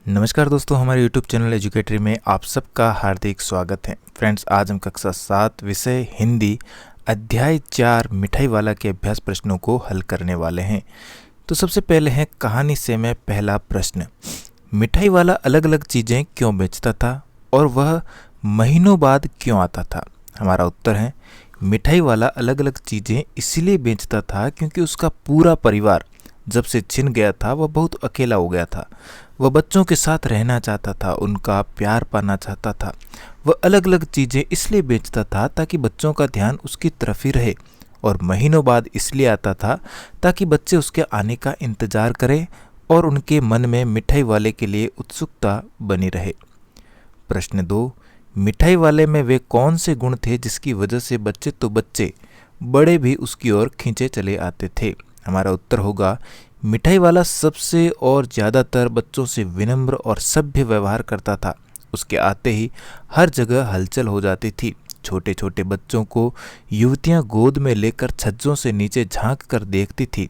नमस्कार दोस्तों, हमारे YouTube चैनल एजुकेटरी में आप सबका हार्दिक स्वागत है। फ्रेंड्स, आज हम कक्षा 7 विषय हिंदी अध्याय 4 मिठाई वाला के अभ्यास प्रश्नों को हल करने वाले हैं। तो सबसे पहले है कहानी से मैं पहला प्रश्न। मिठाई वाला अलग अलग चीज़ें क्यों बेचता था और वह महीनों बाद क्यों आता था? हमारा उत्तर है मिठाई वाला अलग अलग चीज़ें इसलिए बेचता था क्योंकि उसका पूरा परिवार जब से छिन गया था वह बहुत अकेला हो गया था। वह बच्चों के साथ रहना चाहता था, उनका प्यार पाना चाहता था। वह अलग अलग चीज़ें इसलिए बेचता था ताकि बच्चों का ध्यान उसकी तरफ ही रहे, और महीनों बाद इसलिए आता था ताकि बच्चे उसके आने का इंतज़ार करें और उनके मन में मिठाई वाले के लिए उत्सुकता बनी रहे। प्रश्न 2, मिठाई वाले में वे कौन से गुण थे जिसकी वजह से बच्चे तो बच्चे, बड़े भी उसकी ओर खींचे चले आते थे? हमारा उत्तर होगा मिठाई वाला सबसे और ज़्यादातर बच्चों से विनम्र और सभ्य व्यवहार करता था। उसके आते ही हर जगह हलचल हो जाती थी। छोटे छोटे बच्चों को युवतियां गोद में लेकर छज्जों से नीचे झांक कर देखती थी।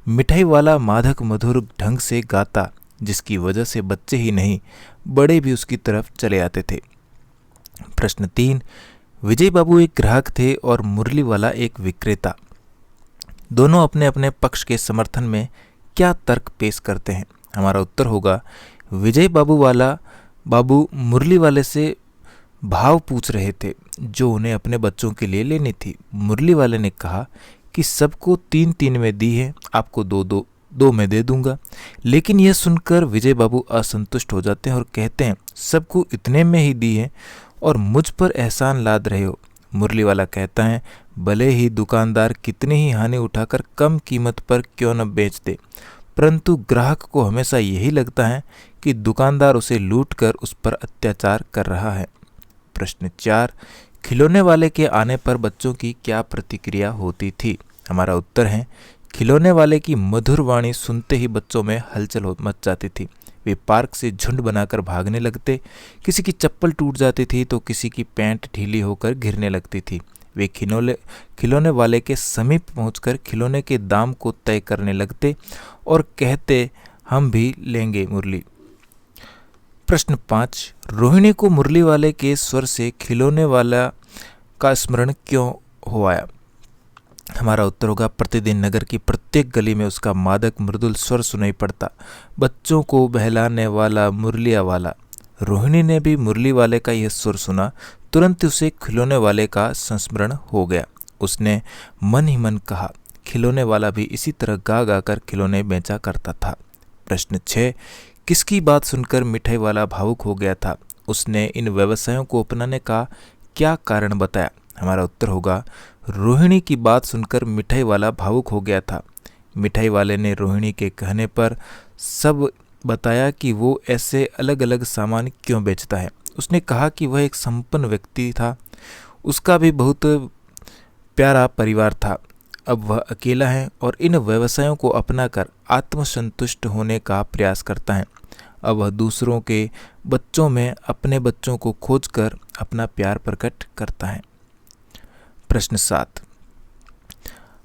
मिठाई वाला मादक मधुर ढंग से गाता, जिसकी वजह से बच्चे ही नहीं बड़े भी उसकी तरफ चले आते थे। प्रश्न 3, विजय बाबू एक ग्राहक थे और मुरली वाला एक विक्रेता। दोनों अपने अपने पक्ष के समर्थन में क्या तर्क पेश करते हैं? हमारा उत्तर होगा विजय बाबू मुरली वाले से भाव पूछ रहे थे जो उन्हें अपने बच्चों के लिए लेनी थी। मुरली वाले ने कहा कि सबको 3-3 में दी है, आपको 2 में दे दूंगा। लेकिन यह सुनकर विजय बाबू असंतुष्ट हो जाते हैं और कहते हैं सबको इतने में ही दी है और मुझ पर एहसान लाद रहे हो। मुरली वाला कहता है भले ही दुकानदार कितनी ही हानि उठाकर कम कीमत पर क्यों न बेच दे, परंतु ग्राहक को हमेशा यही लगता है कि दुकानदार उसे लूटकर उस पर अत्याचार कर रहा है। प्रश्न 4, खिलौने वाले के आने पर बच्चों की क्या प्रतिक्रिया होती थी? हमारा उत्तर है खिलौने वाले की मधुर वाणी सुनते ही बच्चों में हलचल मच जाती थी। वे पार्क से झुंड बनाकर भागने लगते। किसी की चप्पल टूट जाती थी तो किसी की पैंट ढीली होकर गिरने लगती थी। वे खिलौने वाले के समीप पहुंचकर खिलौने के दाम को तय करने लगते और कहते हम भी लेंगे मुरली। प्रश्न 5, रोहिणी को मुरली वाले के स्वर से खिलौने वाला का स्मरण क्यों हो आया? हमारा उत्तर होगा प्रतिदिन नगर की प्रत्येक गली में उसका मादक मृदुल स्वर सुनाई पड़ता, बच्चों को बहलाने वाला मुरलिया वाला। रोहिणी ने भी मुरली वाले का यह सुर सुना, तुरंत उसे खिलौने वाले का संस्मरण हो गया। उसने मन ही मन कहा खिलौने वाला भी इसी तरह गा गा कर खिलौने बेचा करता था। प्रश्न 6, किसकी बात सुनकर मिठाई वाला भावुक हो गया था? उसने इन व्यवसायों को अपनाने का क्या कारण बताया? हमारा उत्तर होगा रोहिणी की बात सुनकर मिठाई वाला भावुक हो गया था। मिठाई वाले ने रोहिणी के कहने पर सब बताया कि वो ऐसे अलग अलग सामान क्यों बेचता है। उसने कहा कि वह एक संपन्न व्यक्ति था, उसका भी बहुत प्यारा परिवार था। अब वह अकेला है और इन व्यवसायों को अपनाकर आत्मसंतुष्ट होने का प्रयास करता है। अब वह दूसरों के बच्चों में अपने बच्चों को खोजकर अपना प्यार प्रकट करता है। प्रश्न 7,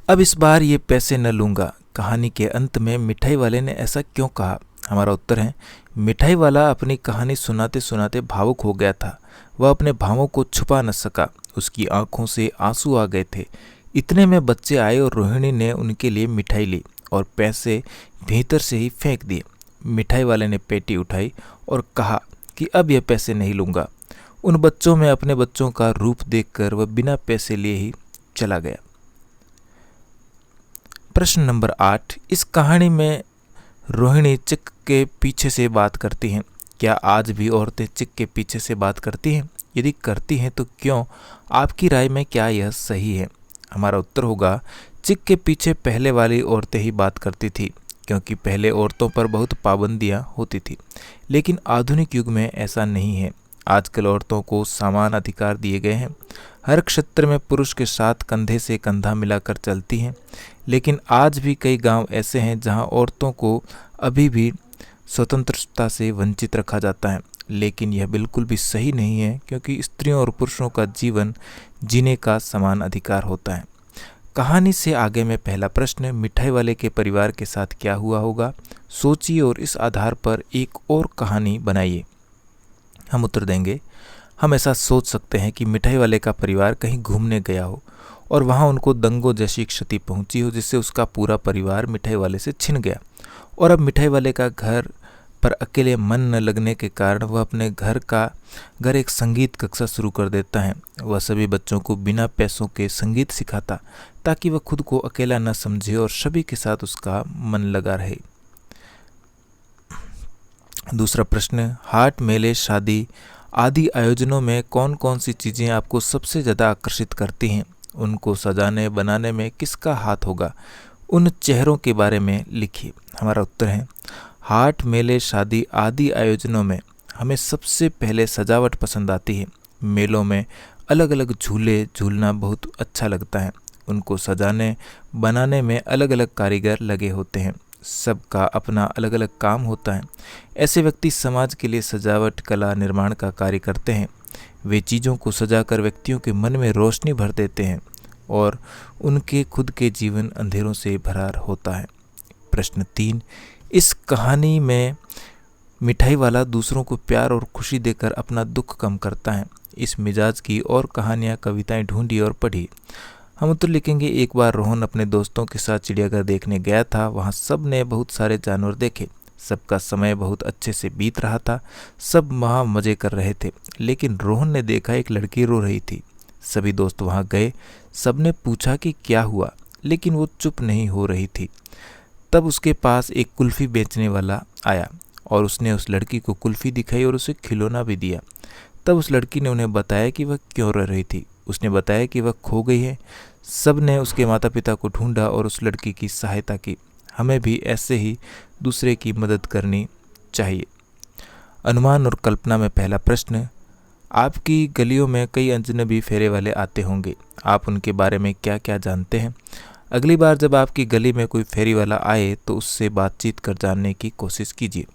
अब इस बार ये पैसे न लूँगा। कहानी के अंत में मिठाई वाले ने ऐसा क्यों कहा? हमारा उत्तर है मिठाई वाला अपनी कहानी सुनाते सुनाते भावुक हो गया था। वह अपने भावों को छुपा न सका, उसकी आंखों से आंसू आ गए थे। इतने में बच्चे आए और रोहिणी ने उनके लिए मिठाई ली और पैसे भीतर से ही फेंक दिए। मिठाई वाले ने पेटी उठाई और कहा कि अब यह पैसे नहीं लूँगा। उन बच्चों में अपने बच्चों का रूप देखकर वह बिना पैसे लिए ही चला गया। प्रश्न नंबर 8, इस कहानी में रोहिणी चिक के पीछे से बात करती हैं। क्या आज भी औरतें चिक के पीछे से बात करती हैं? यदि करती हैं तो क्यों? आपकी राय में क्या यह सही है? हमारा उत्तर होगा चिक के पीछे पहले वाली औरतें ही बात करती थी, क्योंकि पहले औरतों पर बहुत पाबंदियां होती थी। लेकिन आधुनिक युग में ऐसा नहीं है। आजकल औरतों को समान अधिकार दिए गए हैं। हर क्षेत्र में पुरुष के साथ कंधे से कंधा मिलाकर चलती हैं। लेकिन आज भी कई गांव ऐसे हैं जहां औरतों को अभी भी स्वतंत्रता से वंचित रखा जाता है। लेकिन यह बिल्कुल भी सही नहीं है, क्योंकि स्त्रियों और पुरुषों का जीवन जीने का समान अधिकार होता है। कहानी से आगे में पहला प्रश्न, मिठाई वाले के परिवार के साथ क्या हुआ होगा? सोचिए और इस आधार पर एक और कहानी बनाइए। हम उत्तर देंगे, हम ऐसा सोच सकते हैं कि मिठाई वाले का परिवार कहीं घूमने गया हो और वहाँ उनको दंगों जैसी क्षति पहुंची हो, जिससे उसका पूरा परिवार मिठाई वाले से छिन गया और अब मिठाई वाले का घर पर अकेले मन न लगने के कारण वह अपने घर एक संगीत कक्षा शुरू कर देता है। वह सभी बच्चों को बिना पैसों के संगीत सिखाता ताकि वह खुद को अकेला न समझे और सभी के साथ उसका मन लगा रहे। दूसरा प्रश्न, हाट, मेले, शादी आदि आयोजनों में कौन कौन सी चीज़ें आपको सबसे ज़्यादा आकर्षित करती हैं? उनको सजाने बनाने में किसका हाथ होगा? उन चेहरों के बारे में लिखिए। हमारा उत्तर है, हाट, मेले, शादी आदि आयोजनों में हमें सबसे पहले सजावट पसंद आती है। मेलों में अलग अलग झूले झूलना बहुत अच्छा लगता है। उनको सजाने बनाने में अलग अलग कारीगर लगे होते हैं। सबका अपना अलग अलग काम होता है। ऐसे व्यक्ति समाज के लिए सजावट कला निर्माण का कार्य करते हैं। वे चीज़ों को सजाकर व्यक्तियों के मन में रोशनी भर देते हैं और उनके खुद के जीवन अंधेरों से भरा होता है। प्रश्न 3, इस कहानी में मिठाई वाला दूसरों को प्यार और खुशी देकर अपना दुख कम करता है। इस मिजाज की और कहानियाँ कविताएं ढूंढी और पढ़ी। हम उत्तर लिखेंगे, एक बार रोहन अपने दोस्तों के साथ चिड़ियाघर देखने गया था। वहाँ सब ने बहुत सारे जानवर देखे। सबका समय बहुत अच्छे से बीत रहा था। सब वहाँ मज़े कर रहे थे, लेकिन रोहन ने देखा एक लड़की रो रही थी। सभी दोस्त वहाँ गए। सबने पूछा कि क्या हुआ, लेकिन वो चुप नहीं हो रही थी। तब उसके पास एक कुल्फ़ी बेचने वाला आया और उसने उस लड़की को कुल्फ़ी दिखाई और उसे खिलौना भी दिया। तब उस लड़की ने उन्हें बताया कि वह क्यों रो रही थी। उसने बताया कि वह खो गई है। सब ने उसके माता पिता को ढूंढा और उस लड़की की सहायता की। हमें भी ऐसे ही दूसरे की मदद करनी चाहिए। अनुमान और कल्पना में पहला प्रश्न, आपकी गलियों में कई अजनबी फेरे वाले आते होंगे। आप उनके बारे में क्या क्या जानते हैं? अगली बार जब आपकी गली में कोई फेरी वाला आए तो उससे बातचीत कर जानने की कोशिश कीजिए।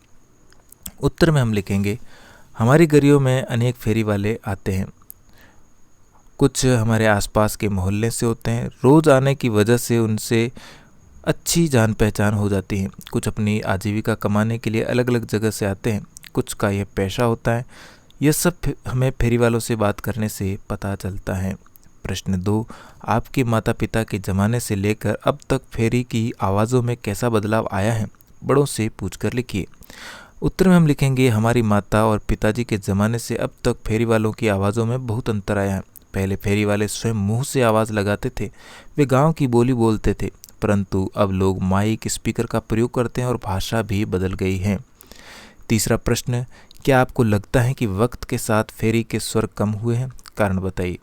उत्तर में हम लिखेंगे, हमारी गलियों में अनेक फेरी वाले आते हैं। कुछ हमारे आसपास के मोहल्ले से होते हैं। रोज़ आने की वजह से उनसे अच्छी जान पहचान हो जाती है। कुछ अपनी आजीविका कमाने के लिए अलग अलग जगह से आते हैं। कुछ का यह पेशा होता है। यह सब हमें फेरी वालों से बात करने से पता चलता है। प्रश्न 2, आपके माता पिता के ज़माने से लेकर अब तक फेरी की आवाज़ों में कैसा बदलाव आया है? बड़ों से पूछकर लिखिए। उत्तर में हम लिखेंगे, हमारी माता और पिताजी के ज़माने से अब तक फेरी वालों की आवाज़ों में बहुत अंतर आया है। पहले फेरी वाले स्वयं मुंह से आवाज़ लगाते थे। वे गांव की बोली बोलते थे, परंतु अब लोग माइक, स्पीकर का प्रयोग करते हैं और भाषा भी बदल गई है। तीसरा प्रश्न, क्या आपको लगता है कि वक्त के साथ फेरी के स्वर कम हुए हैं? कारण बताइए।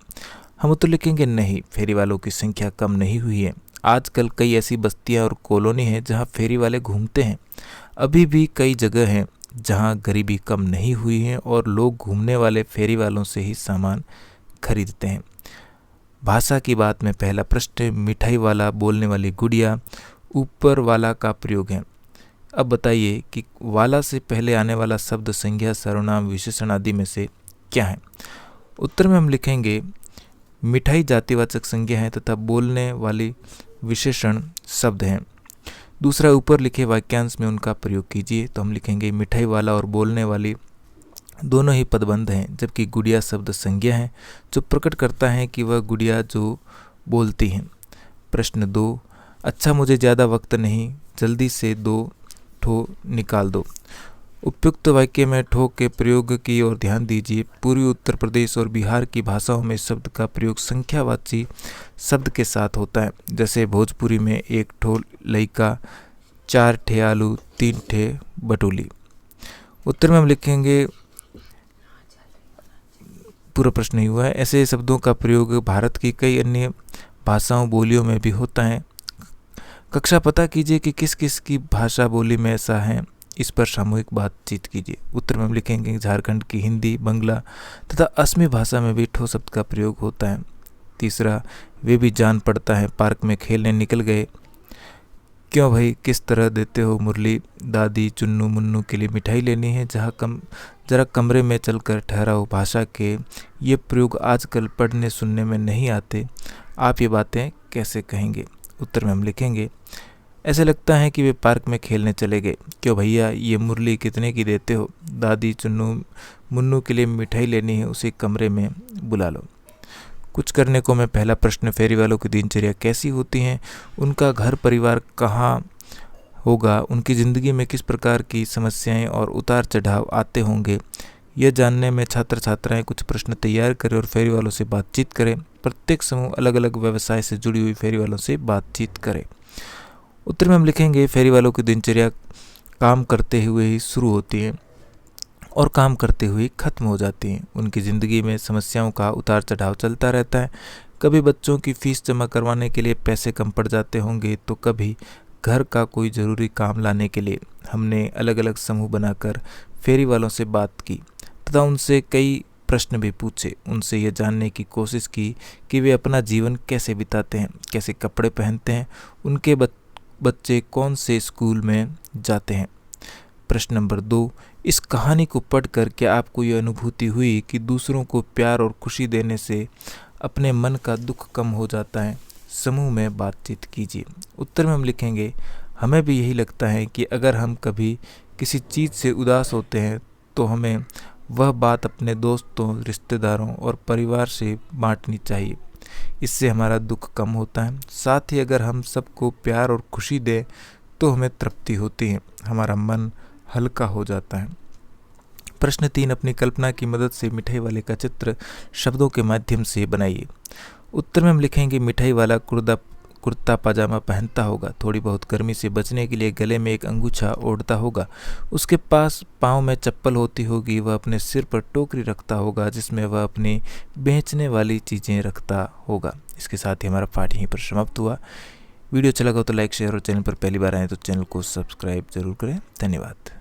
हम उत्तर लिखेंगे, नहीं, फेरी वालों की संख्या कम नहीं हुई है। आजकल कई ऐसी बस्तियां और कॉलोनी हैं जहां फेरी वाले घूमते हैं। अभी भी कई जगह हैं जहां गरीबी कम नहीं हुई है और लोग घूमने वाले फेरी वालों से ही सामान खरीदते हैं। भाषा की बात में पहला प्रश्न, मिठाई वाला, बोलने वाली गुड़िया, ऊपर वाला का प्रयोग है। अब बताइए कि वाला से पहले आने वाला शब्द संज्ञा, सर्वनाम, विशेषण आदि में से क्या है? उत्तर में हम लिखेंगे, मिठाई जातिवाचक संज्ञा है तथा बोलने वाली विशेषण शब्द हैं। दूसरा, ऊपर लिखे वाक्यांश में उनका प्रयोग कीजिए। तो हम लिखेंगे, मिठाई वाला और बोलने वाली दोनों ही पदबंध हैं, जबकि गुड़िया शब्द संज्ञा है जो प्रकट करता है कि वह गुड़िया जो बोलती हैं। प्रश्न 2, अच्छा मुझे ज़्यादा वक्त नहीं, जल्दी से 2 ठो निकाल दो। उपयुक्त वाक्य में ठो के प्रयोग की ओर ध्यान दीजिए। पूर्वी उत्तर प्रदेश और बिहार की भाषाओं में शब्द का प्रयोग संख्यावाची शब्द के साथ होता है। जैसे भोजपुरी में 1 ठो लइका, 4 ठे आलू, 3 ठे बटुली। उत्तर में हम लिखेंगे, पूरा प्रश्न नहीं हुआ है। ऐसे शब्दों का प्रयोग भारत की कई अन्य भाषाओं बोलियों में भी होता है। कक्षा पता कीजिए कि किस किस की भाषा बोली में ऐसा है। इस पर सामूहिक बातचीत कीजिए। उत्तर में हम लिखेंगे, झारखंड की हिंदी, बंगला तथा असमी भाषा में भी ठो शब्द का प्रयोग होता है। तीसरा, वे भी जान पड़ता है, पार्क में खेलने निकल गए। क्यों भाई, किस तरह देते हो मुरली, दादी चुन्नू मुन्नू के लिए मिठाई लेनी है, जरा कमरे में चलकर ठहराओ। भाषा के ये प्रयोग आजकल पढ़ने सुनने में नहीं आते, आप ये बातें कैसे कहेंगे? उत्तर में हम लिखेंगे, ऐसे लगता है कि वे पार्क में खेलने चले गए। क्यों भैया, ये मुरली कितने की देते हो? दादी चुन्नू मुन्नू के लिए मिठाई लेनी है, उसे कमरे में बुला लो। कुछ करने को मैं पहला प्रश्न, फेरी वालों की दिनचर्या कैसी होती हैं, उनका घर परिवार कहाँ होगा, उनकी ज़िंदगी में किस प्रकार की समस्याएं और उतार चढ़ाव आते होंगे, यह जानने में छात्र छात्राएं कुछ प्रश्न तैयार करें और फेरी वालों से बातचीत करें। प्रत्येक समूह अलग अलग व्यवसाय से जुड़ी हुई फेरी वालों से बातचीत करें। उत्तर में हम लिखेंगे, फेरी वालों की दिनचर्या काम करते हुए ही शुरू होती है और काम करते हुए खत्म हो जाती हैं। उनकी ज़िंदगी में समस्याओं का उतार चढ़ाव चलता रहता है। कभी बच्चों की फीस जमा करवाने के लिए पैसे कम पड़ जाते होंगे, तो कभी घर का कोई ज़रूरी काम लाने के लिए। हमने अलग अलग समूह बनाकर फेरी वालों से बात की तथा उनसे कई प्रश्न भी पूछे। उनसे यह जानने की कोशिश की कि वे अपना जीवन कैसे बिताते हैं, कैसे कपड़े पहनते हैं, उनके बच्चे कौन से स्कूल में जाते हैं। प्रश्न नंबर 2, इस कहानी को पढ़कर क्या आपको ये अनुभूति हुई कि दूसरों को प्यार और खुशी देने से अपने मन का दुख कम हो जाता है? समूह में बातचीत कीजिए। उत्तर में हम लिखेंगे, हमें भी यही लगता है कि अगर हम कभी किसी चीज़ से उदास होते हैं तो हमें वह बात अपने दोस्तों, रिश्तेदारों और परिवार से बांटनी चाहिए। इससे हमारा दुख कम होता है। साथ ही अगर हम सबको प्यार और खुशी दें तो हमें तृप्ति होती है, हमारा मन हल्का हो जाता है। प्रश्न 3, अपनी कल्पना की मदद से मिठाई वाले का चित्र शब्दों के माध्यम से बनाइए। उत्तर में हम लिखेंगे, मिठाई वाला कुर्ता पाजामा पहनता होगा, थोड़ी बहुत गर्मी से बचने के लिए गले में एक अंगूछा ओढ़ता होगा, उसके पास पाँव में चप्पल होती होगी, वह अपने सिर पर टोकरी रखता होगा जिसमें वह अपनी बेचने वाली चीज़ें रखता होगा। इसके साथ ही हमारा पाठ यहीं पर समाप्त हुआ। वीडियो अच्छा लगा तो लाइक शेयर और चैनल पर पहली बार आए तो चैनल को सब्सक्राइब जरूर करें। धन्यवाद।